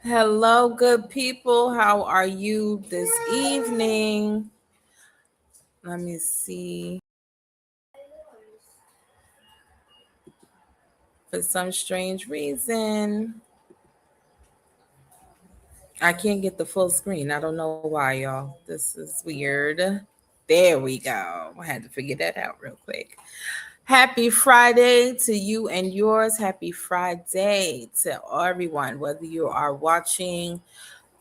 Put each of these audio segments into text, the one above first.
Hello, good people. How are you this evening? Let me see. For some strange reason, I can't get the full screen. I don't know why, y'all. This is weird. There we go. I had to figure that out real quick. Happy Friday to you and yours. Happy Friday to everyone, whether you are watching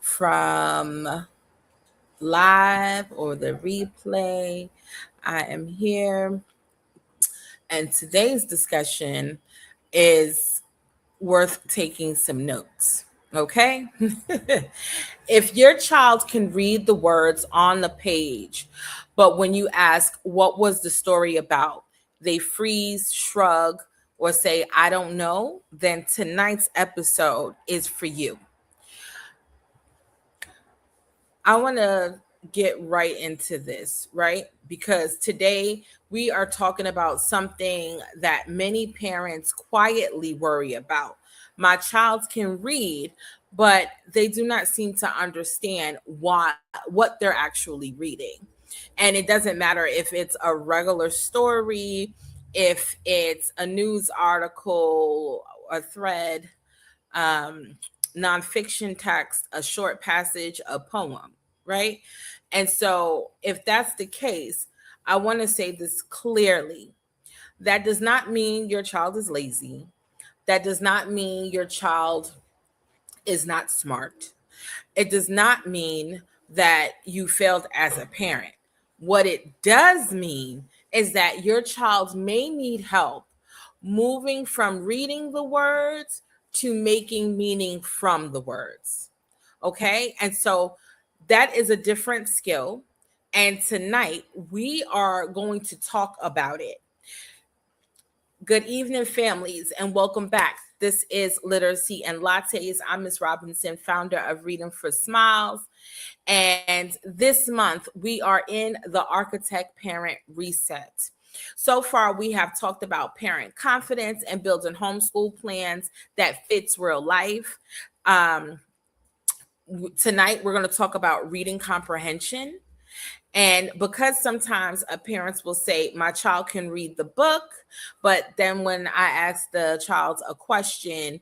from live or the replay. I am here, and today's discussion is worth taking some notes. Okay? If your child can read the words on the page, but when you ask, what was the story about, they freeze, shrug, or say, I don't know, then tonight's episode is for you. I want to get right into this, right? Because today we are talking about something that many parents quietly worry about. My child can read, but they do not seem to understand what they're actually reading. And it doesn't matter if it's a regular story, if it's a news article, a thread, um, nonfiction text, a short passage, a poem, right? And so, if that's the case, I want to say this clearly. That does not mean your child is lazy. That does not mean your child is not smart. It does not mean that you failed as a parent. What it does mean is that your child may need help moving from reading the words to making meaning from the words. Okay. And so that is a different skill. And tonight we are going to talk about it. Good evening, families, and welcome back. This is Literacy and Lattes. I'm Ms. Robinson, founder of Reading for Smiles. And this month, we are in the Architect Parent Reset. So far, we have talked about parent confidence and building homeschool plans that fits real life. Tonight, we're going to talk about reading comprehension. And because sometimes parents will say, my child can read the book, but then when I ask the child a question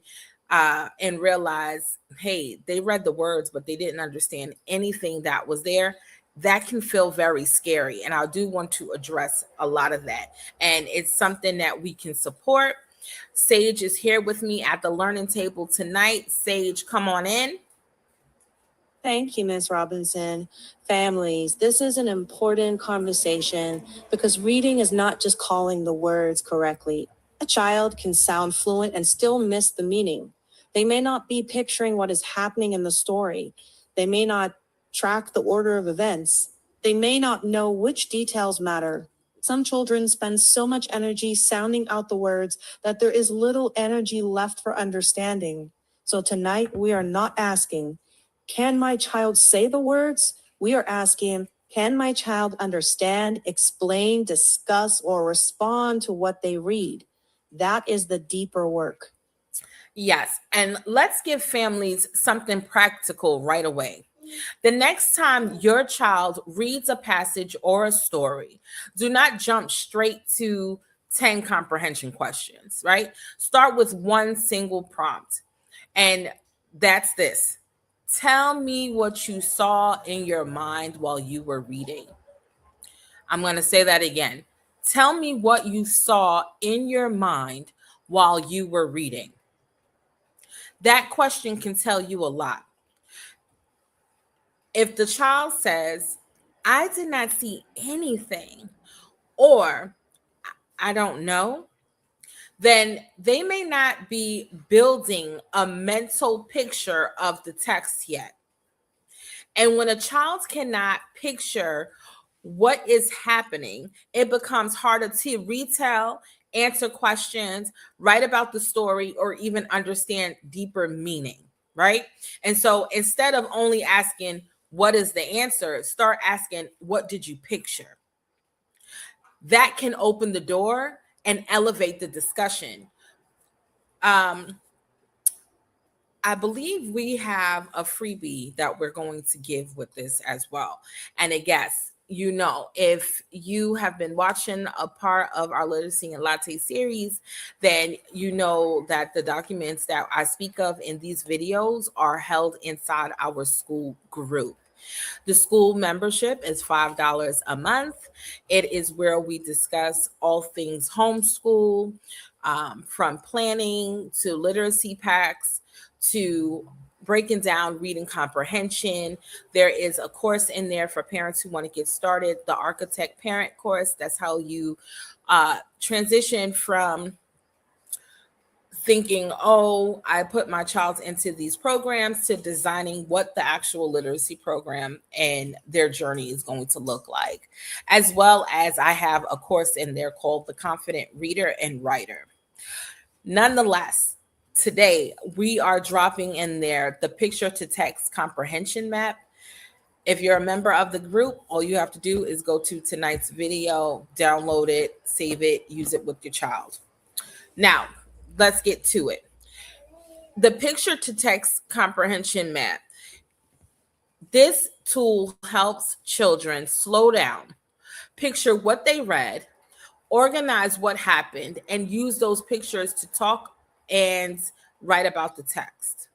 and realize, hey, they read the words, but they didn't understand anything that was there, that can feel very scary. And I do want to address a lot of that. And it's something that we can support. Sage is here with me at the learning table tonight. Sage, come on in. Thank you, Ms. Robinson. Families, this is an important conversation because reading is not just calling the words correctly. A child can sound fluent and still miss the meaning. They may not be picturing what is happening in the story. They may not track the order of events. They may not know which details matter. Some children spend so much energy sounding out the words that there is little energy left for understanding. So tonight, we are not asking, can my child say the words? We are asking, can my child understand, explain, discuss, or respond to what they read? That is the deeper work. Yes. And let's give families something practical right away. The next time your child reads a passage or a story, do not jump straight to 10 comprehension questions, right? Start with one single prompt. And that's this: tell me what you saw in your mind while you were reading. I'm going to say that again. Tell me what you saw in your mind while you were reading. That question can tell you a lot. If the child says, I did not see anything, or I don't know, then they may not be building a mental picture of the text yet. And when a child cannot picture what is happening, it becomes harder to retell, answer questions, write about the story, or even understand deeper meaning, right? And so instead of only asking, what is the answer? Start asking, what did you picture? That can open the door and elevate the discussion. Um, I believe we have a freebie that we're going to give with this as well. And I guess, if you have been watching a part of our Literacy and Latte series, then you know that the documents that I speak of in these videos are held inside our school group. The school membership is $5 a month. It is where we discuss all things homeschool, from planning to literacy packs to breaking down reading comprehension. There is a course in there for parents who want to get started, the Architect Parent course. That's how you transition from thinking, oh, I put my child into these programs, to designing what the actual literacy program and their journey is going to look like. As well as I have a course in there called the Confident Reader and Writer. Nonetheless, today we are dropping in there the picture to text comprehension map. If you're a member of the group, all you have to do is go to tonight's video, download it, save it, use it with your child. Now, let's get to it. The picture to text comprehension map. This tool helps children slow down, picture what they read, organize what happened, and use those pictures to talk and write about the text.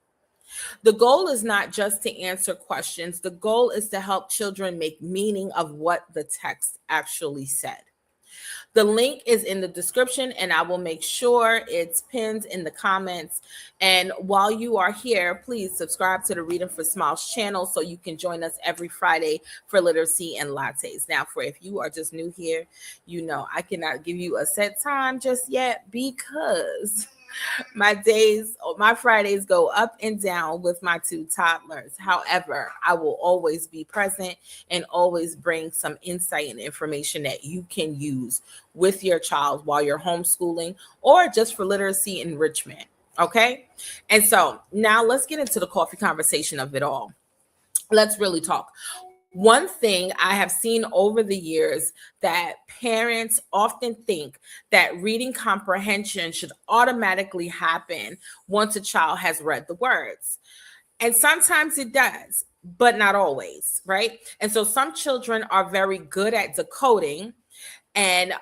The goal is not just to answer questions. The goal is to help children make meaning of what the text actually said. The link is in the description, and I will make sure it's pinned in the comments. And while you are here, please subscribe to the Reading for Smiles channel so you can join us every Friday for Literacy and Lattes. Now, if you are just new here, I cannot give you a set time just yet because my Fridays go up and down with my two toddlers. However, I will always be present and always bring some insight and information that you can use with your child while you're homeschooling or just for literacy enrichment. Okay. And so now let's get into the coffee conversation of it all. Let's really talk. One thing I have seen over the years that parents often think that reading comprehension should automatically happen once a child has read the words. And sometimes it does, but not always, right? And so some children are very good at decoding and,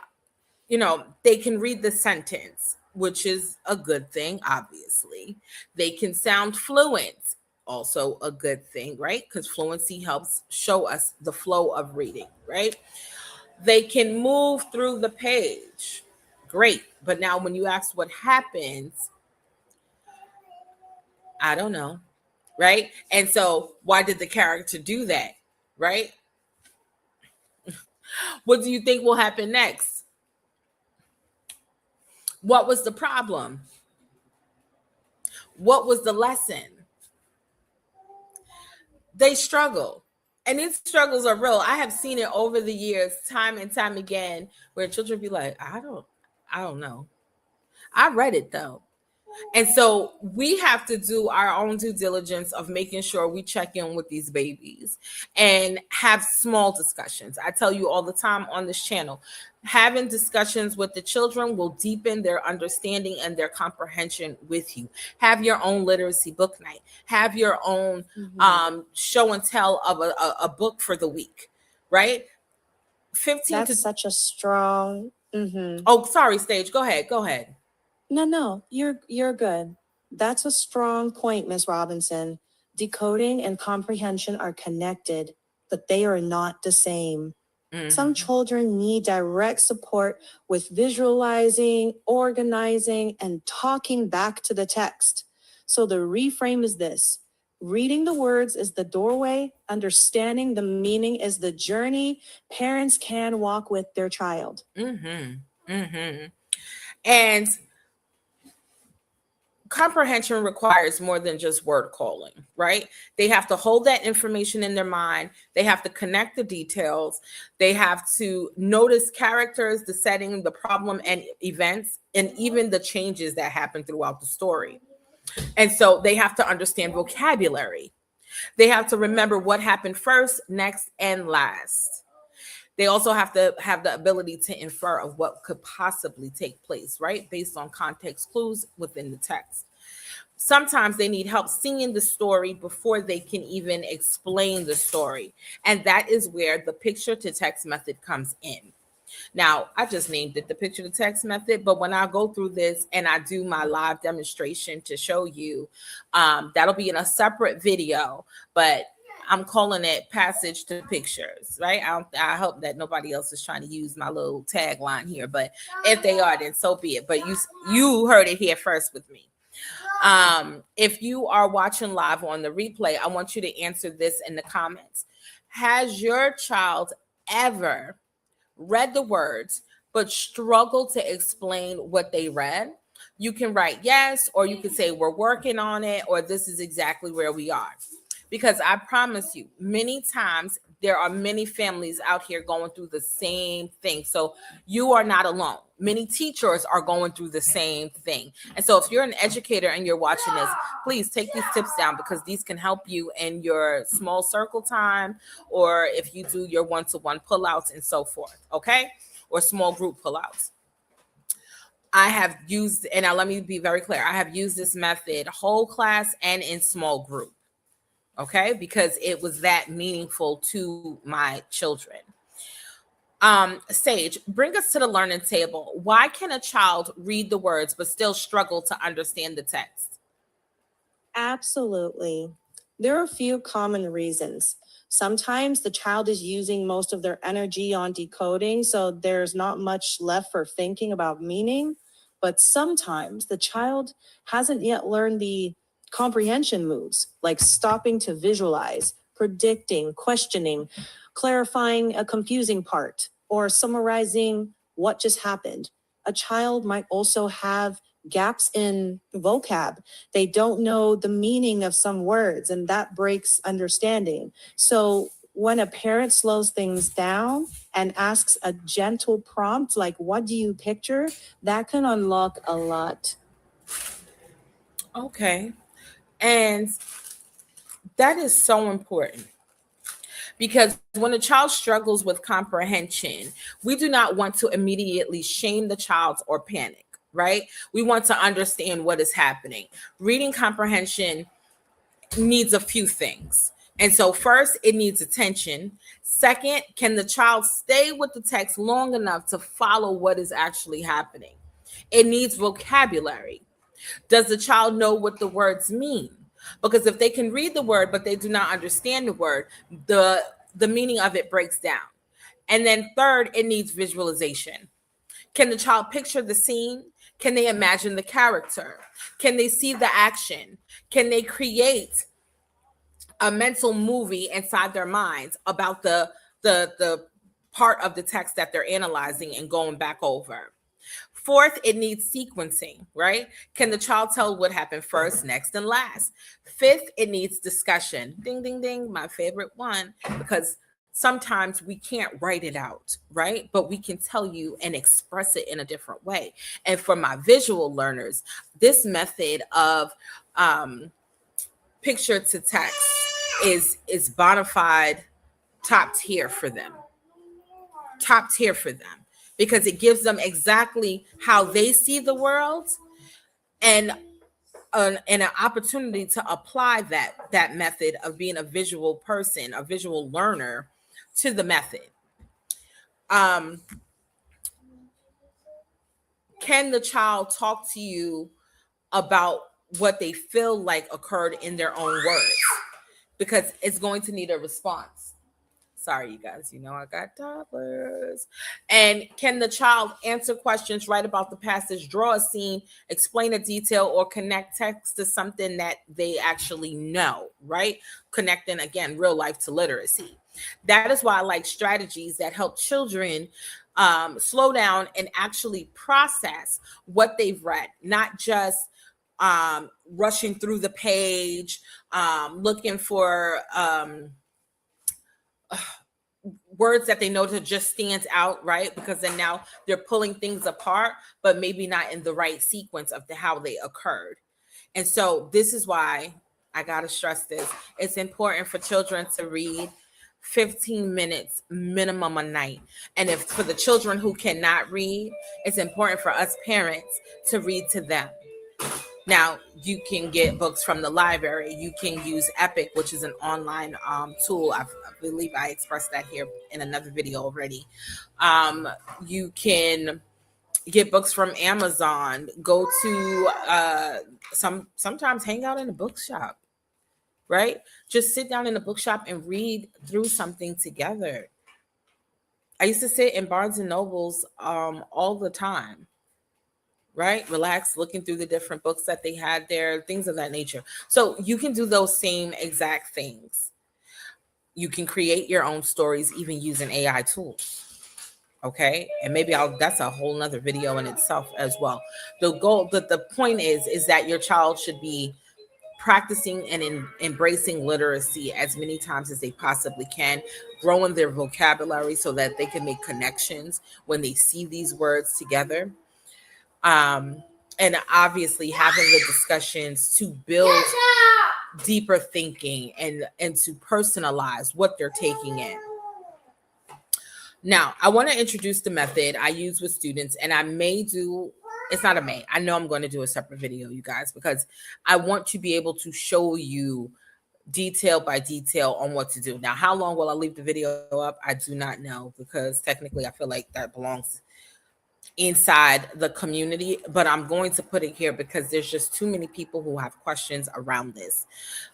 they can read the sentence, which is a good thing, obviously. They can sound fluent, also a good thing, right? Because fluency helps show us the flow of reading, right? They can move through the page. Great. But now when you ask what happens, I don't know, right? And so why did the character do that, right? What do you think will happen next? What was the problem? What was the lesson? They struggle. And these struggles are real. I have seen it over the years, time and time again, where children be like, I don't know. I read it though. And so we have to do our own due diligence of making sure we check in with these babies and have small discussions. I tell you all the time on this channel, having discussions with the children will deepen their understanding and their comprehension with you. Have your own literacy book night. Have your own show and tell of a book for the week, right? 15 That's to such a strong. Oh, sorry, Stage. Go ahead. No, you're good. That's a strong point, Miss Robinson. Decoding and comprehension are connected, but they are not the same. Some children need direct support with visualizing, organizing, and talking back to the text. So the reframe is this: reading the words is the doorway, understanding the meaning is the journey parents can walk with their child. And comprehension requires more than just word calling, right? They have to hold that information in their mind. They have to connect the details. They have to notice characters, the setting, the problem, and events, and even the changes that happen throughout the story. And so they have to understand vocabulary. They have to remember what happened first, next, and last. They also have to have the ability to infer of what could possibly take place, right? Based on context clues within the text. Sometimes they need help seeing the story before they can even explain the story. And that is where the picture to text method comes in. Now, I just named it the picture to text method, but when I go through this and I do my live demonstration to show you, that'll be in a separate video, but I'm calling it passage to pictures, right? I hope that nobody else is trying to use my little tagline here, but if they are, then so be it. But you heard it here first with me. If you are watching live on the replay, I want you to answer this in the comments. Has your child ever read the words but struggled to explain what they read? You can write yes, or you can say we're working on it, or this is exactly where we are. Because I promise you, many times there are many families out here going through the same thing. So you are not alone. Many teachers are going through the same thing. And so if you're an educator and you're watching this, please take these tips down, because these can help you in your small circle time, or if you do your one-to-one pullouts and so forth, okay? Or small group pullouts. I have used, and now let me be very clear, I have used this method whole class and in small group. Okay, because it was that meaningful to my children. Sage, bring us to the learning table. Why can a child read the words but still struggle to understand the text? Absolutely. There are a few common reasons. Sometimes the child is using most of their energy on decoding, so there's not much left for thinking about meaning. But sometimes the child hasn't yet learned the comprehension moves, like stopping to visualize, predicting, questioning, clarifying a confusing part, or summarizing what just happened. A child might also have gaps in vocab. They don't know the meaning of some words, and that breaks understanding. So when a parent slows things down and asks a gentle prompt like, what do you picture? That can unlock a lot. Okay. And that is so important, because when a child struggles with comprehension, we do not want to immediately shame the child or panic, right? We want to understand what is happening. Reading comprehension needs a few things. And so first, it needs attention. Second, can the child stay with the text long enough to follow what is actually happening? It needs vocabulary. Does the child know what the words mean? Because if they can read the word, but they do not understand the word, the meaning of it breaks down. And then third, it needs visualization. Can the child picture the scene? Can they imagine the character? Can they see the action? Can they create a mental movie inside their minds about the part of the text that they're analyzing and going back over? Fourth, it needs sequencing, right? Can the child tell what happened first, next, and last? Fifth, it needs discussion. Ding, ding, ding, my favorite one, because sometimes we can't write it out, right? But we can tell you and express it in a different way. And for my visual learners, this method of picture to text is bona fide top tier for them. Top tier for them, because it gives them exactly how they see the world, and an opportunity to apply that method of being a visual person, a visual learner, to the method. Can the child talk to you about what they feel like occurred in their own words? Because it's going to need a response. Sorry, you guys, I got toddlers. And can the child answer questions, write about the passage, draw a scene, explain a detail, or connect text to something that they actually know, right? Connecting, again, real life to literacy. That is why I like strategies that help children slow down and actually process what they've read, not just rushing through the page, looking for words that they know to just stand out, right? Because then now they're pulling things apart, but maybe not in the right sequence of how they occurred. And so this is why I got to stress this. It's important for children to read 15 minutes minimum a night. And if for the children who cannot read, it's important for us parents to read to them. Now, you can get books from the library. You can use Epic, which is an online tool. I believe I expressed that here in another video already. Um, you can get books from Amazon. Go to sometimes hang out in a bookshop, right? Just sit down in a bookshop and read through something together. I used to sit in Barnes and Nobles all the time, right? Relax, looking through the different books that they had there, things of that nature. So you can do those same exact things. You can create your own stories, even using AI tools. Okay. And maybe that's a whole nother video in itself as well. The point is that your child should be practicing and embracing literacy as many times as they possibly can, growing their vocabulary so that they can make connections when they see these words together. And obviously having the discussions to build deeper thinking and to personalize what they're taking in. Now, I want to introduce the method I use with students, and I know I'm going to do a separate video, you guys, because I want to be able to show you detail by detail on what to do. Now, how long will I leave the video up? I do not know, because technically I feel like that belongs inside the community, but I'm going to put it here because there's just too many people who have questions around this.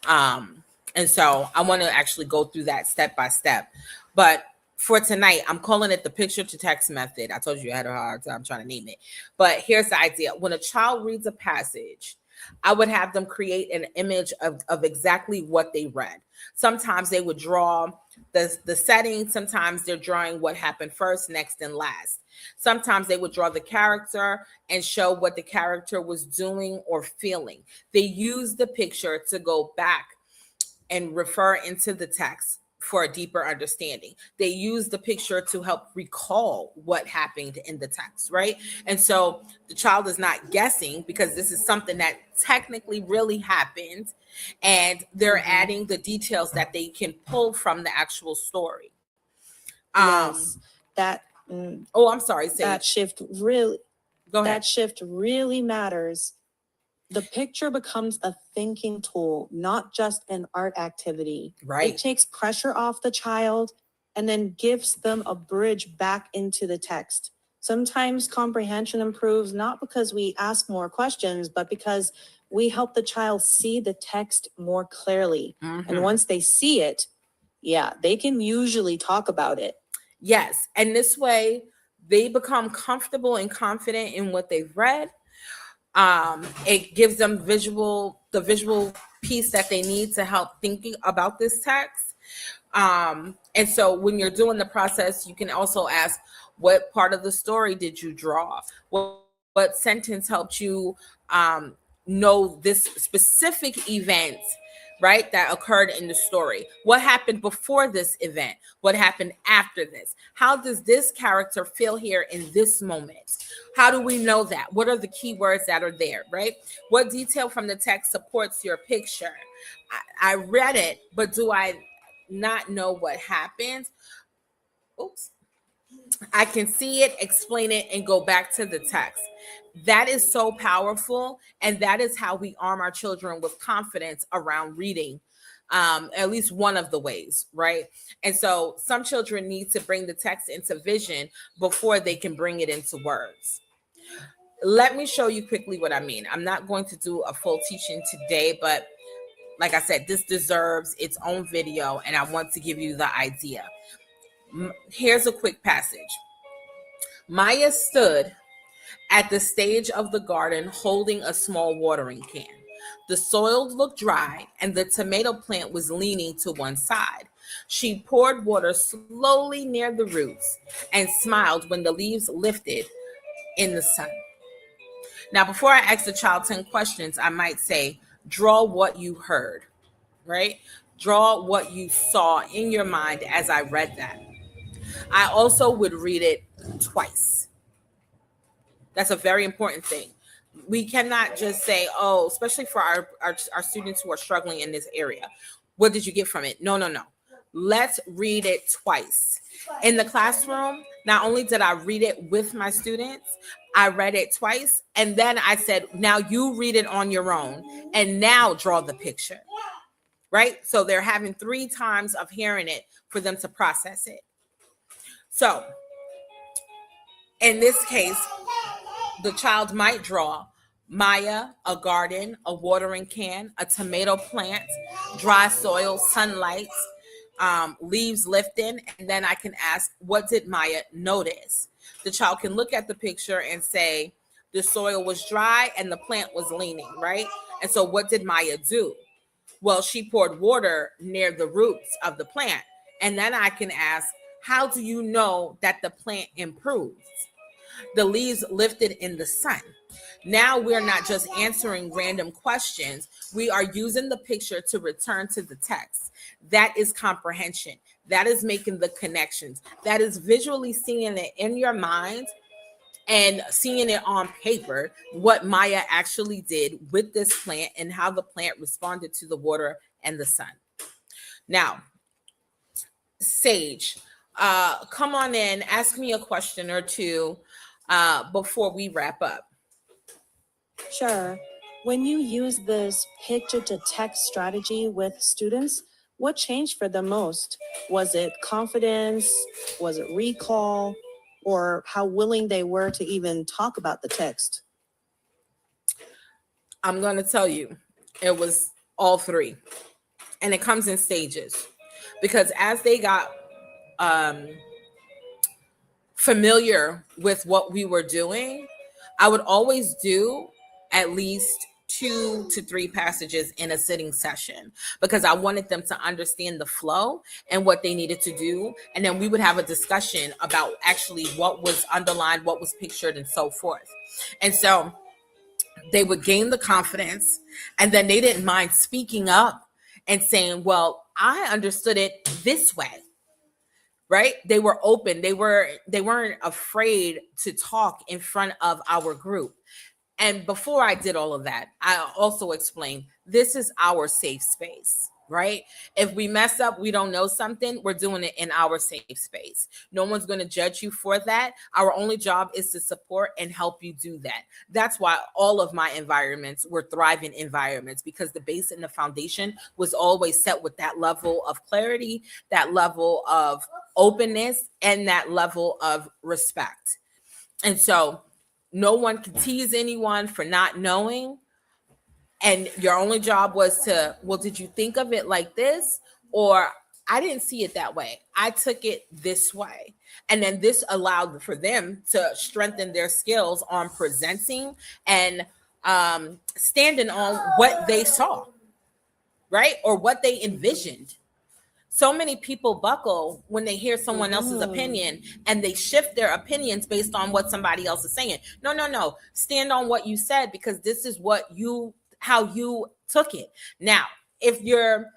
And so I want to actually go through that step by step. But for tonight, I'm calling it the picture to text method. I told you I had a hard time trying to name it. But here's the idea. When a child reads a passage, I would have them create an image of exactly what they read. Sometimes they would draw the setting. Sometimes they're drawing what happened first, next, and last. Sometimes they would draw the character and show what the character was doing or feeling. They use the picture to go back and refer into the text for a deeper understanding. They use the picture to help recall what happened in the text, right? And so the child is not guessing, because this is something that technically really happened, and they're adding the details that they can pull from the actual story. Yes, I'm sorry, Sage. That shift really Go ahead. That shift really matters. The picture becomes a thinking tool, not just an art activity. Right. It takes pressure off the child and then gives them a bridge back into the text. Sometimes comprehension improves not because we ask more questions, but because we help the child see the text more clearly. And once they see it, they can usually talk about it. Yes. And this way they become comfortable and confident in what they've read. It gives them the visual piece that they need to help thinking about this text. And so when you're doing the process, you can also ask, what part of the story did you draw? What sentence helped you know this specific event, right, that occurred in the story? What happened before this event? What happened after this? How does this character feel here in this moment? How do we know that? What are the key words that are there, right? What detail from the text supports your picture? I read it, but do I not know what happened? Oops. I can see it, explain it, and go back to the text. That is so powerful. And that is how we arm our children with confidence around reading, at least one of the ways, right? And so some children need to bring the text into vision before they can bring it into words. Let me show you quickly what I mean. I'm not going to do a full teaching today, but like I said, this deserves its own video, and I want to give you the idea. Here's a quick passage. Maya stood at the stage of the garden holding a small watering can. The soil looked dry and the tomato plant was leaning to one side. She poured water slowly near the roots and smiled when the leaves lifted in the sun. Now, before I ask the child 10 questions, I might say, draw what you heard, right? Draw what you saw in your mind as I read that. I also would read it twice. That's a very important thing. We cannot just say, oh, especially for our students who are struggling in this area, what did you get from it? No. let's read it twice. In the classroom, not only did I read it with my students, I read it twice. And then I said, now you read it on your own and now draw the picture. Right? So they're having 3 times of hearing it for them to process it. So in this case, the child might draw Maya, a garden, a watering can, a tomato plant, dry soil, sunlight, leaves lifting, and then I can ask, what did Maya notice? The child can look at the picture and say, the soil was dry and the plant was leaning, right? And so what did Maya do? Well, she poured water near the roots of the plant. And then I can ask, how do you know that the plant improves? The leaves lifted in the sun. Now we're not just answering random questions. We are using the picture to return to the text. That is comprehension. That is making the connections. That is visually seeing it in your mind and seeing it on paper, what Maya actually did with this plant and how the plant responded to the water and the sun. Now, Sage, come on in, ask me a question or two before we wrap up. Sure. When you use this picture to text strategy with students, what changed for them most? Was it confidence? Was it recall? Or how willing they were to even talk about the text? I'm going to tell you, it was all 3. And it comes in stages. Because as they got familiar with what we were doing, I would always do at least 2 to 3 passages in a sitting session because I wanted them to understand the flow and what they needed to do. And then we would have a discussion about actually what was underlined, what was pictured, and so forth. And so they would gain the confidence, and then they didn't mind speaking up and saying, well, I understood it this way. Right? They were open. They weren't afraid to talk in front of our group. And before I did all of that, I also explained this is our safe space, right? If we mess up, we don't know something, we're doing it in our safe space. No one's going to judge you for that. Our only job is to support and help you do that. That's why all of my environments were thriving environments, because the base and the foundation was always set with that level of clarity, that level of openness, and that level of respect. And so no one can tease anyone for not knowing. And your only job was to, well, did you think of it like this? Or I didn't see it that way. I took it this way. And then this allowed for them to strengthen their skills on presenting and standing on what they saw, right? Or what they envisioned. So many people buckle when they hear someone else's opinion and they shift their opinions based on what somebody else is saying. No. Stand on what you said, because this is how you took it. Now, if your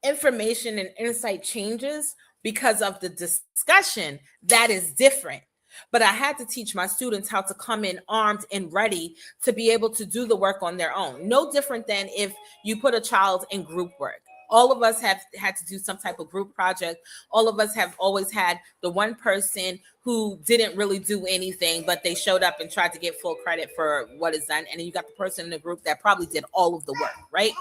information and insight changes because of the discussion, that is different. But I had to teach my students how to come in armed and ready to be able to do the work on their own. No different than if you put a child in group work. All of us have had to do some type of group project. All of us have always had the one person who didn't really do anything, but they showed up and tried to get full credit for what is done. And then you got the person in the group that probably did all of the work, right?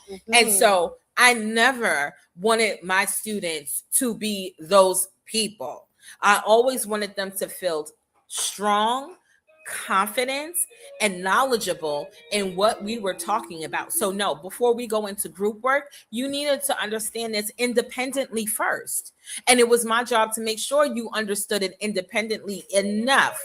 Mm-hmm. And so I never wanted my students to be those people. I always wanted them to feel strong, confident, and knowledgeable in what we were talking about. So no, before we go into group work, you needed to understand this independently first. And it was my job to make sure you understood it independently enough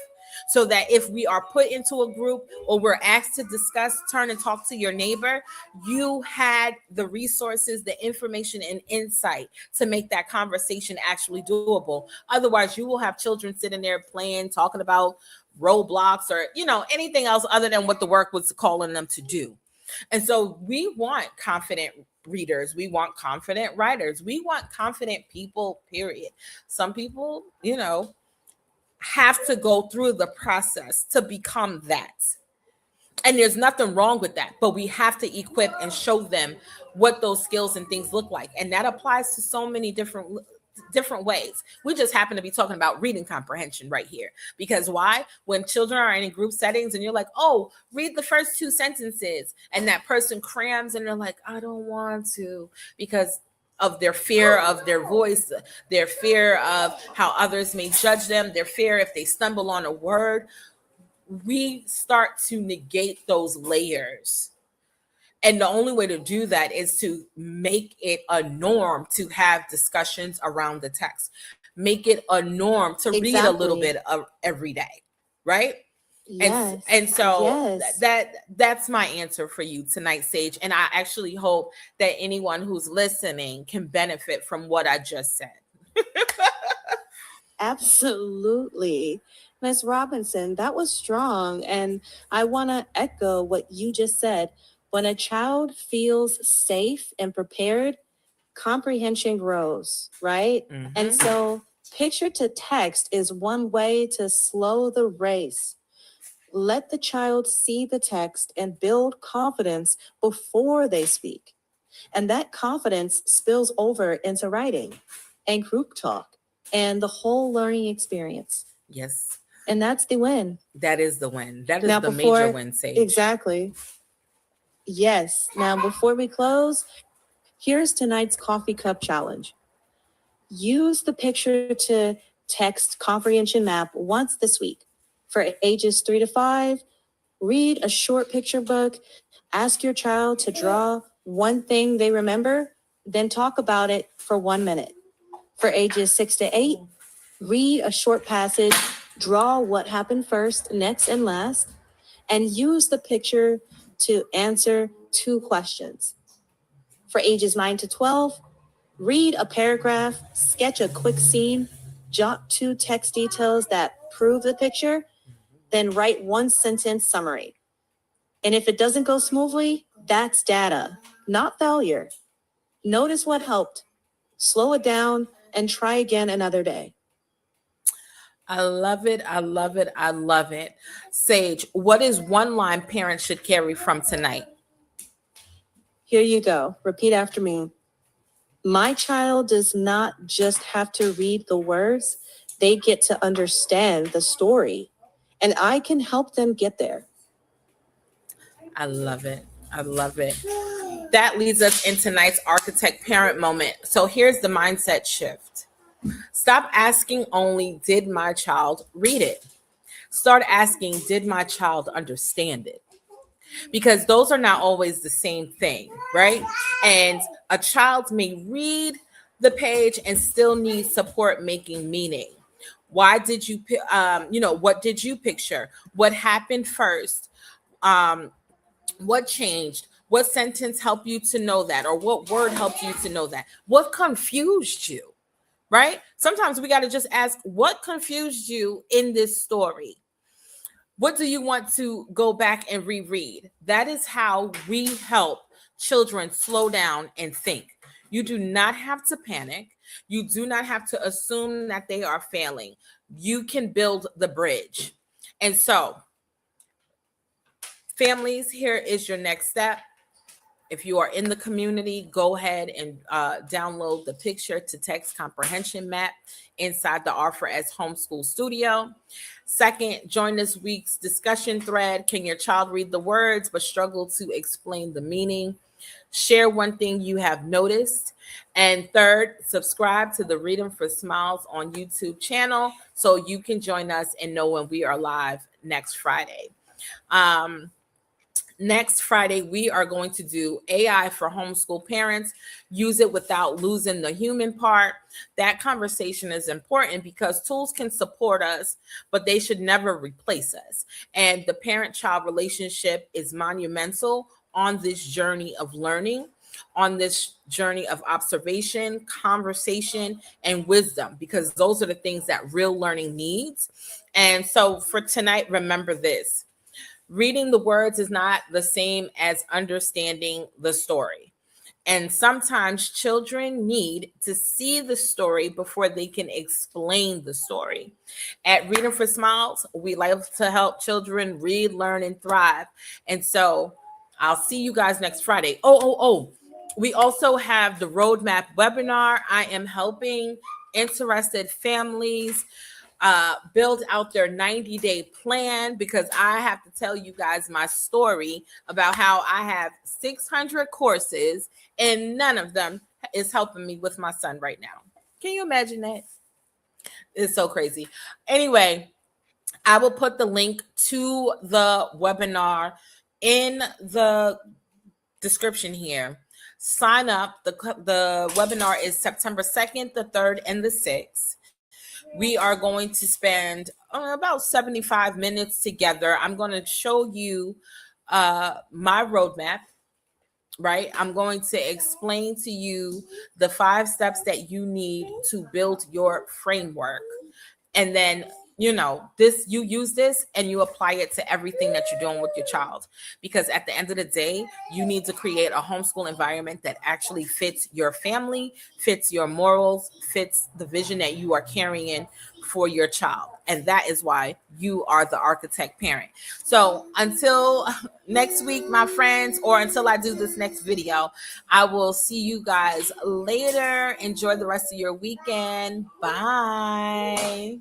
so that if we are put into a group or we're asked to discuss, turn and talk to your neighbor, you had the resources, the information, and insight to make that conversation actually doable. Otherwise, you will have children sitting there playing, talking about Roblox or, anything else other than what the work was calling them to do. And so we want confident readers. We want confident writers. We want confident people, period. Some people, have to go through the process to become that. And there's nothing wrong with that, but we have to equip and show them what those skills and things look like. And that applies to so many different ways. We just happen to be talking about reading comprehension right here. Because why? When children are in group settings and you're like, oh, read the first two sentences, and that person crams and they're like, I don't want to, because of their fear of their voice, their fear of how others may judge them, their fear if they stumble on a word. We start to negate those layers. And the only way to do that is to make it a norm to have discussions around the text. Make it a norm to read a little bit of every day, right? Yes. And so yes. that's my answer for you tonight, Sage. And I actually hope that anyone who's listening can benefit from what I just said. Absolutely. Ms. Robinson, that was strong. And I want to echo what you just said. When a child feels safe and prepared, comprehension grows, right? Mhm. And so picture to text is one way to slow the race. Let the child see the text and build confidence before they speak. And that confidence spills over into writing and group talk and the whole learning experience. Yes. And that's the win. That is the win. That is the major win, Sage. Exactly. Yes. Now, before we close, here's tonight's coffee cup challenge. Use the picture to text comprehension map once this week. For ages 3 to 5, read a short picture book. Ask your child to draw one thing they remember, then talk about it for 1 minute. For ages 6 to 8, read a short passage, draw what happened first, next, and last, and use the picture to answer 2 questions. For ages 9 to 12, read a paragraph, sketch a quick scene, jot 2 text details that prove the picture, then write 1 sentence summary. And if it doesn't go smoothly, that's data, not failure. Notice what helped, slow it down, and try again another day. I love it. I love it. I love it. Sage, what is one line parents should carry from tonight? Here you go. Repeat after me. My child does not just have to read the words, they get to understand the story, and I can help them get there. I love it. I love it. That leads us in tonight's architect parent moment. So here's the mindset shift. Stop asking only, did my child read it? Start asking, did my child understand it? Because those are not always the same thing, right? And a child may read the page and still need support making meaning. Why did you, what did you picture? What happened first? What changed? What sentence helped you to know that? Or what word helped you to know that? What confused you? Right? Sometimes we got to just ask, what confused you in this story? What do you want to go back and reread? That is how we help children slow down and think. You do not have to panic. You do not have to assume that they are failing. You can build the bridge. And so, families, here is your next step. If you are in the community, go ahead and download the picture to text comprehension map inside the R4S Homeschool Studio. Second, join this week's discussion thread. Can your child read the words but struggle to explain the meaning? Share one thing you have noticed. And third, subscribe to the Reading for Smiles on YouTube channel so you can join us and know when we are live next Friday. Next Friday, we are going to do AI for homeschool parents. Use it without losing the human part. That conversation is important because tools can support us, but they should never replace us. And the parent-child relationship is monumental on this journey of learning, on this journey of observation, conversation, and wisdom, because those are the things that real learning needs. And so for tonight, remember this. Reading the words is not the same as understanding the story. And sometimes children need to see the story before they can explain the story. At Reading for Smiles, we like to help children read, learn, and thrive. And so I'll see you guys next Friday. Oh. We also have the Roadmap webinar. I am helping interested families build out their 90-day plan, because I have to tell you guys my story about how I have 600 courses and none of them is helping me with my son right now. Can you imagine that? It's so crazy. Anyway, I will put the link to the webinar in the description here. Sign up. The webinar is September 2nd, the 3rd, and the 6th. We are going to spend about 75 minutes together. I'm going to show you my roadmap, right? I'm going to explain to you the 5 steps that you need to build your framework. And then, this, you use this and you apply it to everything that you're doing with your child. Because at the end of the day, you need to create a homeschool environment that actually fits your family, fits your morals, fits the vision that you are carrying for your child. And that is why you are the architect parent. So until next week, my friends, or until I do this next video, I will see you guys later. Enjoy the rest of your weekend. Bye.